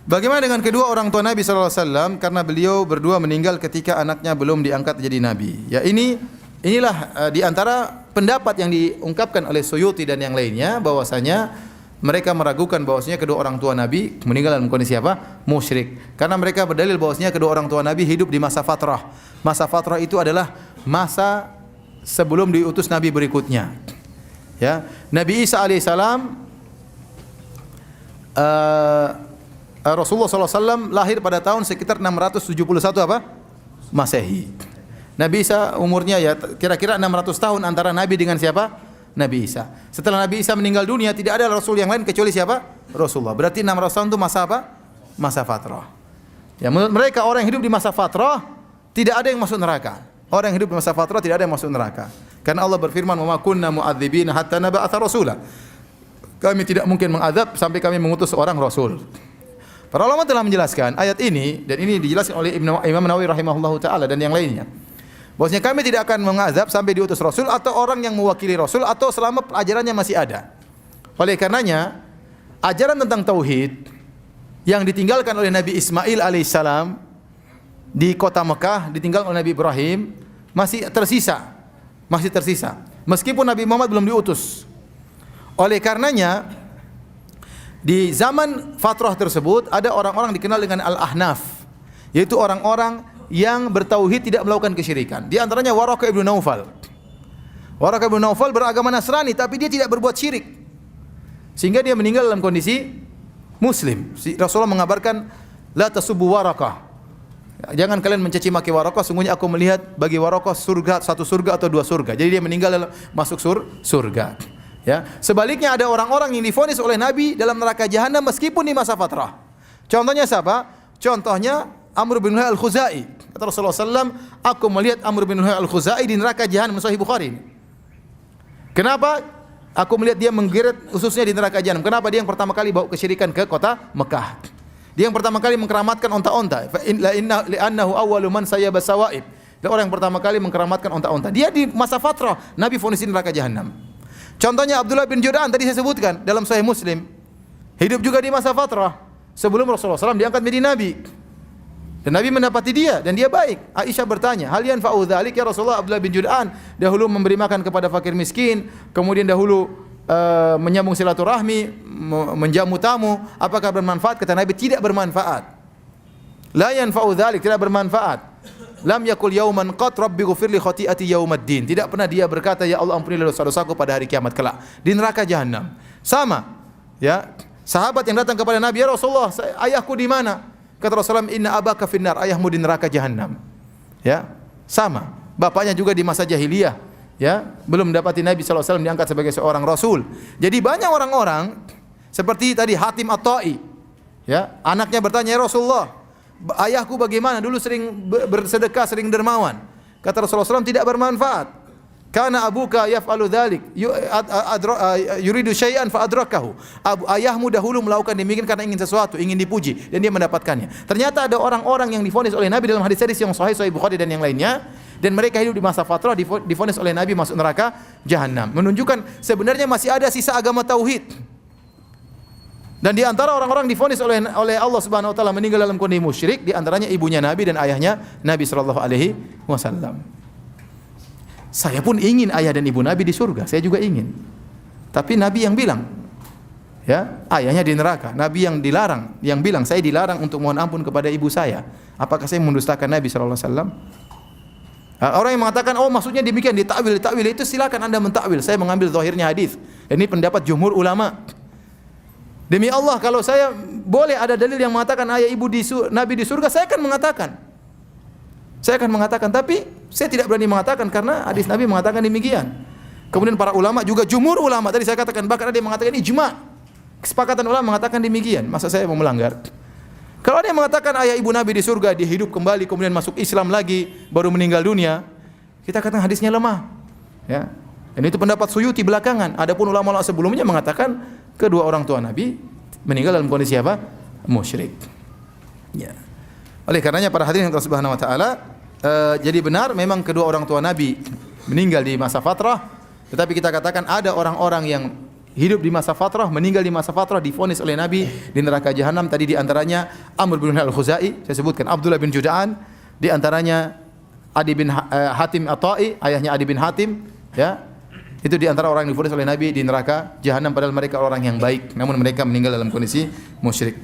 Bagaimana dengan kedua orang tua Nabi sallallahu alaihi wasallam karena beliau berdua meninggal ketika anaknya belum diangkat jadi nabi. Ya inilah di antara pendapat yang diungkapkan oleh Suyuti dan yang lainnya bahwasanya mereka meragukan bahwasanya kedua orang tua Nabi meninggal dalam kondisi apa? Musyrik. Karena mereka berdalil bahwasanya kedua orang tua Nabi hidup di masa fatrah. Masa fatrah itu adalah masa sebelum diutus nabi berikutnya. Ya, Nabi Isa alaihissalam Rasulullah SAW lahir pada tahun sekitar 671 apa? Masehi. Nabi Isa umurnya ya kira-kira 600 tahun antara Nabi dengan siapa? Nabi Isa. Setelah Nabi Isa meninggal dunia tidak ada Rasul yang lain kecuali siapa? Rasulullah. Berarti 600 tahun itu masa apa? Masa fatrah. Ya, menurut mereka orang yang hidup di masa fatrah tidak ada yang masuk neraka. Orang yang hidup di masa fatrah tidak ada yang masuk neraka. Karena Allah berfirman, "Wa ma kunna mu'adzibina hatta nab'atsa rasula." Kami tidak mungkin mengadab sampai kami mengutus seorang rasul. Para ulama telah menjelaskan ayat ini dan ini dijelaskan oleh Imam Nawawi rahimahullahu taala dan yang lainnya. Bahwasanya kami tidak akan mengazab sampai diutus rasul atau orang yang mewakili rasul atau selama ajarannya masih ada. Oleh karenanya, ajaran tentang tauhid yang ditinggalkan oleh Nabi Ismail alaihissalam di kota Mekah ditinggalkan oleh Nabi Ibrahim masih tersisa. Meskipun Nabi Muhammad belum diutus. Oleh karenanya di zaman fatrah tersebut ada orang-orang dikenal dengan Al-Ahnaf, yaitu orang-orang yang bertauhid tidak melakukan kesyirikan. Di antaranya Waraqah ibn Naufal. Waraqah ibn Naufal beragama Nasrani tapi dia tidak berbuat syirik. Sehingga dia meninggal dalam kondisi muslim. Rasulullah mengabarkan la tasubbu Waraqah. Jangan kalian mencaci maki Waraqah, sungguhnya aku melihat bagi Waraqah surga, satu surga atau dua surga. Jadi dia meninggal dalam masuk surga. Ya, sebaliknya ada orang-orang yang divonis oleh Nabi dalam neraka jahanam meskipun di masa fatrah. Contohnya siapa? Contohnya Amr bin Luhai al-Khuzai. Kata Rasulullah SAW, aku melihat Amr bin Luhai al-Khuzai di neraka jahanam. Sahih Bukhari. Kenapa? Aku melihat dia menggeret ususnya di neraka jahanam. Kenapa? Dia yang pertama kali bawa kesyirikan ke kota Mekah. Dia yang pertama kali mengkeramatkan onta-onta. Li'annahu awwalu man sayyaba sawaib. Dia orang yang pertama kali mengkeramatkan onta-onta. Dia di masa fatrah, Nabi vonis di neraka jahanam. Contohnya Abdullah bin Jud'an tadi saya sebutkan dalam Sahih Muslim. Hidup juga di masa fatrah sebelum Rasulullah SAW diangkat menjadi nabi. Dan Nabi mendapati dia dan dia baik. Aisyah bertanya, "Hal yanfa'u dzalik ya Rasulullah?" Abdullah bin Jud'an dahulu memberi makan kepada fakir miskin, kemudian dahulu menyambung silaturahmi, menjamu tamu, apakah bermanfaat? Kata Nabi, tidak bermanfaat. La yanfa'u dzalik, tidak bermanfaat. Lam yakul yauman qat rabbi ghfirli khati'ati yaumaddin. Tidak pernah dia berkata, ya Allah ampunilah dosa-dosaku pada hari kiamat kelak di neraka jahanam. Sama, ya. Sahabat yang datang kepada Nabi, ya Rasulullah, ayahku di mana? Kata Rasulullah, inna abaka finnar, ayahmu di neraka jahanam. Ya, sama. Bapaknya juga di masa jahiliyah, ya, belum mendapati Nabi SAW diangkat sebagai seorang rasul. Jadi banyak orang-orang seperti tadi Hatim At-Tai, ya, anaknya bertanya, ya Rasulullah, ayahku bagaimana? Dulu sering bersedekah, sering dermawan. Kata Rasulullah SAW, tidak bermanfaat. Karena abuka yaf'alu dzalik, yuridu syai'an fa adrakahu. Ayahmu dahulu melakukan demikian karena ingin sesuatu, ingin dipuji dan dia mendapatkannya. Ternyata ada orang-orang yang divonis oleh Nabi dalam hadis-hadis yang sahih Bukhari dan yang lainnya, dan mereka hidup di masa fatrah divonis oleh Nabi masuk neraka jahanam. Menunjukkan sebenarnya masih ada sisa agama tauhid. Dan di antara orang-orang divonis oleh Allah Subhanahu wa taala meninggal dalam kondisi musyrik, di antaranya ibunya Nabi dan ayahnya Nabi sallallahu alaihi wasallam. Saya pun ingin ayah dan ibu Nabi di surga, saya juga ingin. Tapi Nabi yang bilang, ya, ayahnya di neraka. Nabi yang dilarang, yang bilang saya dilarang untuk mohon ampun kepada ibu saya. Apakah saya mendustakan Nabi sallallahu alaihi wasallam? Orang yang mengatakan, oh maksudnya demikian, ditakwil itu silakan Anda mentakwil. Saya mengambil zahirnya hadis. Ini pendapat jumhur ulama. Demi Allah, kalau saya boleh ada dalil yang mengatakan ayah ibu Nabi di surga, saya akan mengatakan. Tapi saya tidak berani mengatakan karena hadis Nabi mengatakan demikian. Kemudian para ulama juga jumhur ulama, tadi saya katakan bahkan ada yang mengatakan ijma. Kesepakatan ulama mengatakan demikian. Masa saya mau melanggar? Kalau ada yang mengatakan ayah ibu Nabi di surga, dia hidup kembali kemudian masuk Islam lagi, baru meninggal dunia, kita katakan hadisnya lemah. Ya. Dan itu pendapat Suyuti belakangan. Adapun ulama-ulama sebelumnya mengatakan kedua orang tua Nabi meninggal dalam kondisi apa? Musyrik. Ya. Oleh karenanya para hadirin Allah Subhanahu wa taala, jadi benar memang kedua orang tua Nabi meninggal di masa fatrah, tetapi kita katakan ada orang-orang yang hidup di masa fatrah, meninggal di masa fatrah, divonis oleh Nabi di neraka jahanam. Tadi di antaranya Amr bin Al-Khuzai, saya sebutkan Abdullah bin Juda'an, di antaranya Adi bin Hatim At-Tai, ayahnya Adi bin Hatim, ya. Itu di antara orang yang divonis oleh Nabi di neraka jahanam, padahal mereka orang yang baik, namun mereka meninggal dalam kondisi musyrik.